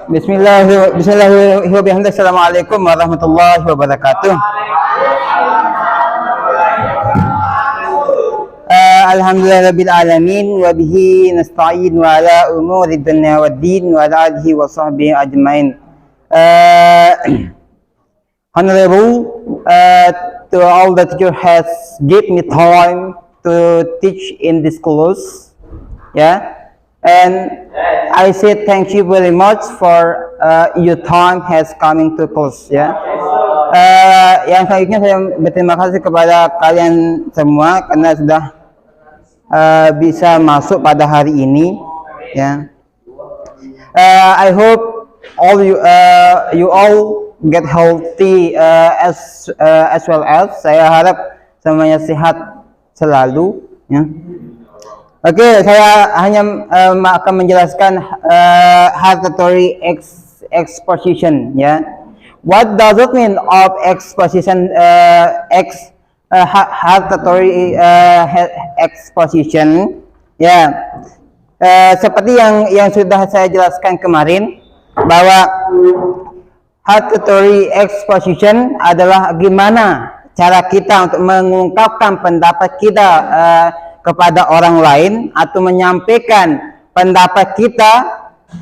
Bismillahirrahmanirrahim. Assalamualaikum warahmatullahi wabarakatuh. Alhamdulillahirabbil alamin wa bihi nasta'in wa ala umuri dunya waddin wa ala alihi wa sahbihi ajmain. Honorable, to all the teacher has give me time to teach in this course, and I say thank you very much for your time has coming to course, Yang selanjutnya saya berterima kasih kepada kalian semua karena sudah bisa masuk pada hari ini, I hope all you all get healthy as well as saya harap semuanya sehat selalu, Oke, saya hanya akan menjelaskan hereditary exposition, What does it mean of exposition? Hereditary exposition, seperti yang sudah saya jelaskan kemarin bahwa hereditary exposition adalah gimana cara kita untuk mengungkapkan pendapat kita kepada orang lain atau menyampaikan pendapat kita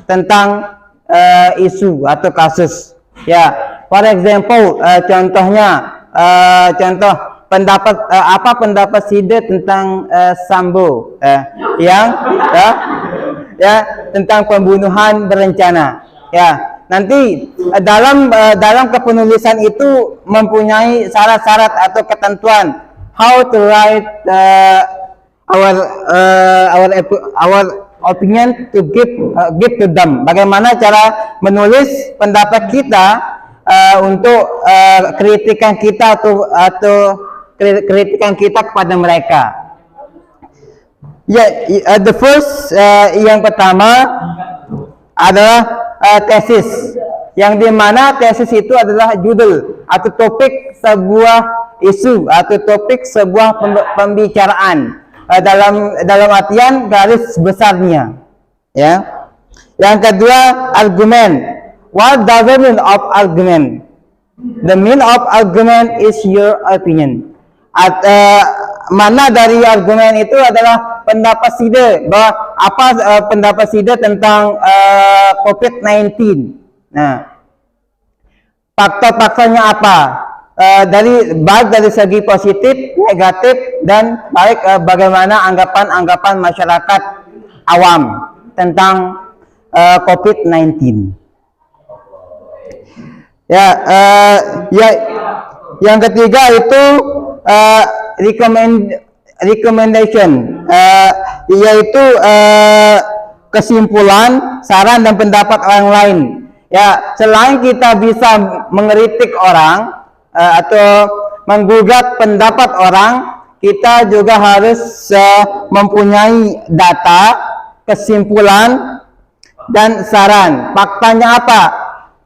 tentang isu atau kasus. For example, contoh pendapat pendapat Sida tentang Sambo tentang pembunuhan berencana. Nanti dalam kepenulisan itu mempunyai syarat-syarat atau ketentuan how to write our opinion to give to them. Bagaimana cara menulis pendapat kita untuk kritikan kita atau kritikan kita kepada mereka. The first yang pertama adalah tesis, yang dimana tesis itu adalah judul atau topik sebuah isu atau topik sebuah pembicaraan dalam artian garis besarnya, Yang kedua, argumen. What does the mean of argument? The mean of argument is your opinion. Mana dari argumen itu adalah pendapat Sida, bahwa apa pendapat Sida tentang COVID-19. Nah, faktor-faktornya apa? Baik dari segi positif, negatif, dan bagaimana anggapan masyarakat awam tentang COVID-19. Yang ketiga itu recommendation, yaitu kesimpulan, saran, dan pendapat orang lain. Selain kita bisa mengkritik orang atau menggugat pendapat orang, kita juga harus mempunyai data, kesimpulan, dan saran. Faktanya apa?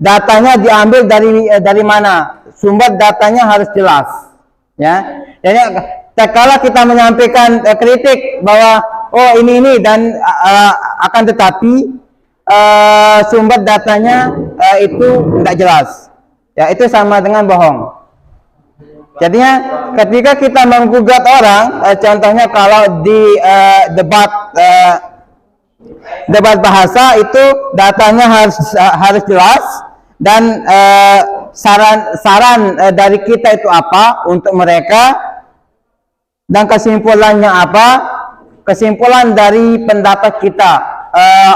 Datanya diambil dari mana? Sumber datanya harus jelas, Jadi kalau kita menyampaikan kritik bahwa ini dan akan tetapi sumber datanya itu tidak jelas, itu sama dengan bohong. Jadinya ketika kita menggugat orang, contohnya kalau di debat bahasa itu datanya harus jelas, dan saran dari kita itu apa untuk mereka, dan kesimpulannya apa, kesimpulan dari pendapat kita,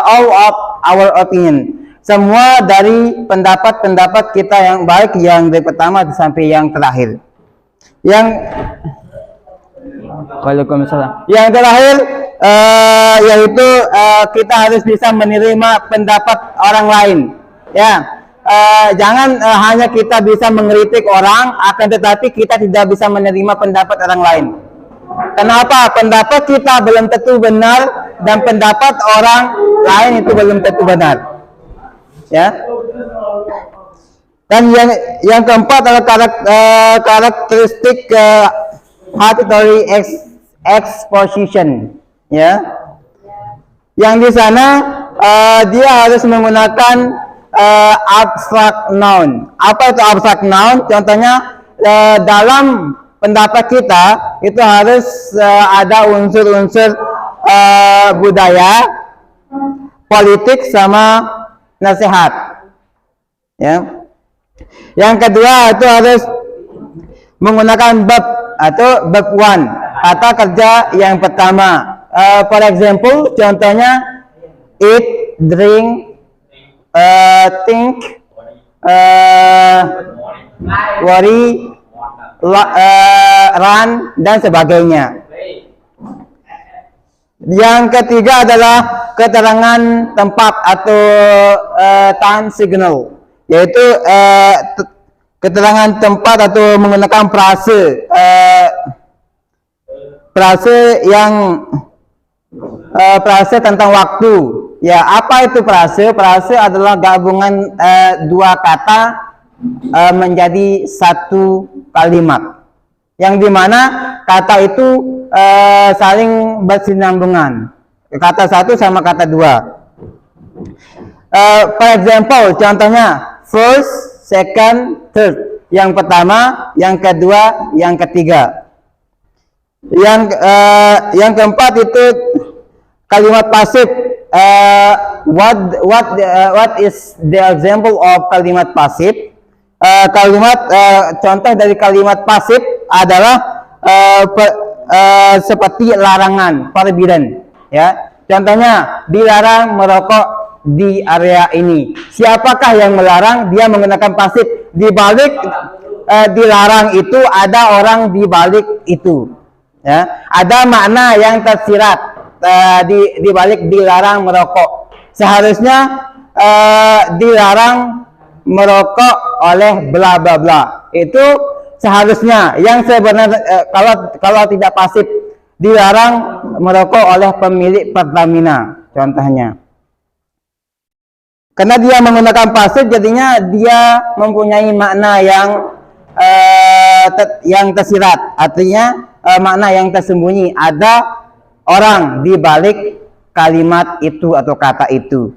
all of our opinion, semua dari pendapat kita yang baik, yang dari pertama sampai yang terakhir. Waalaikumsalam. Yang terakhir yaitu kita harus bisa menerima pendapat orang lain, jangan hanya kita bisa mengkritik orang, akan tetapi kita tidak bisa menerima pendapat orang lain. Kenapa? Pendapat kita belum tentu benar, dan pendapat orang lain itu belum tentu benar, Dan yang keempat adalah karakteristik hereditary exposition, Yang di sana dia harus menggunakan abstract noun. Apa itu abstract noun? Contohnya dalam pendapat kita itu harus ada unsur-unsur budaya, politik sama nasihat. Ya. Yang kedua itu harus menggunakan verb atau verb one, kata kerja yang pertama. For example, contohnya eat, drink, think, worry, run, dan sebagainya. Yang ketiga adalah keterangan tempat atau time signal, yaitu keterangan tempat atau menggunakan frase yang frase tentang waktu. Ya, apa itu frase? Frase adalah gabungan dua kata menjadi satu kalimat, yang dimana kata itu saling bersinambungan, kata satu sama kata dua. For example, contohnya first, second, third. Yang pertama, yang kedua, yang ketiga. Yang keempat itu kalimat pasif. What is the example of kalimat pasif? Contoh dari kalimat pasif adalah seperti larangan, forbidden. Ya, contohnya dilarang merokok di area ini. Siapakah yang melarang? Dia menggunakan pasif. Di balik dilarang itu ada orang di balik itu. Ya, ada makna yang tersirat di balik dilarang merokok. Seharusnya dilarang merokok oleh bla bla bla. Itu seharusnya. Yang sebenarnya kalau tidak pasif, dilarang merokok oleh pemilik Pertamina, contohnya. Karena dia menggunakan pasif, jadinya dia mempunyai makna yang tersirat, artinya makna yang tersembunyi. Ada orang di balik kalimat itu atau kata itu.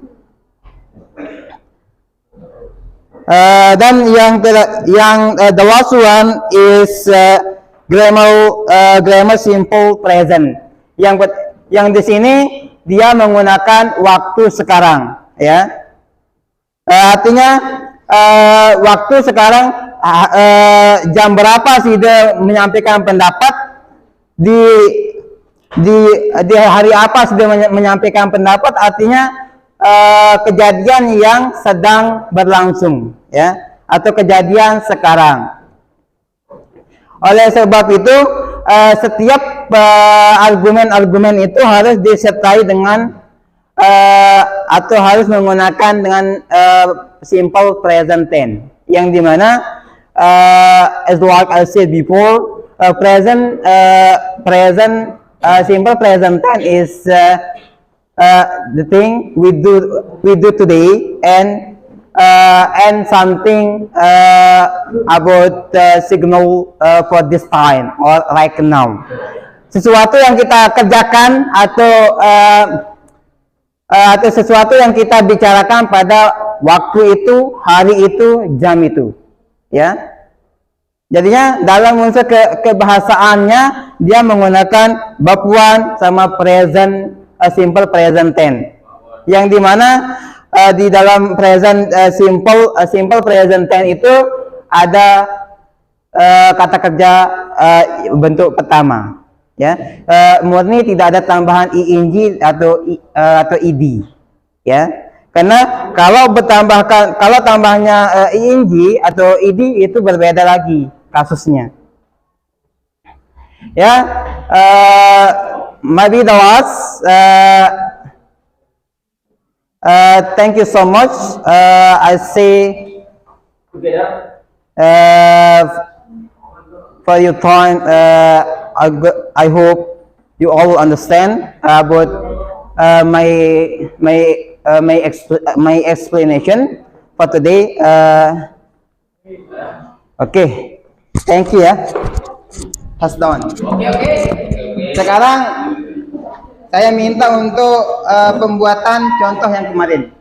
Dan the last one is grammar simple present. Yang di sini dia menggunakan waktu sekarang, ya. Artinya waktu sekarang, jam berapa sih dia menyampaikan pendapat, di hari apa sih dia menyampaikan pendapat, artinya kejadian yang sedang berlangsung, ya, atau kejadian sekarang. Oleh sebab itu setiap argumen-argumen itu harus disertai dengan atau harus menggunakan dengan simple present tense, yang dimana as like I said before, simple present tense is the thing we do today, and something about signal for this time or right now. Sesuatu yang kita kerjakan atau sesuatu yang kita bicarakan pada waktu itu, hari itu, jam itu, ya. Jadinya dalam unsur kebahasaannya dia menggunakan verb one sama present, simple present tense, yang dimana di dalam simple present tense itu ada kata kerja bentuk pertama, ya. Murni, tidak ada tambahan ing atau ed, ya. Karena kalau tambahnya ing atau ed itu berbeda lagi kasusnya, ya. Maybe the last. Thank you so much. I say for your time. I hope you all understand about my explanation for today. Okay, thank you ya. Has done. Sekarang Saya minta untuk pembuatan contoh yang kemarin.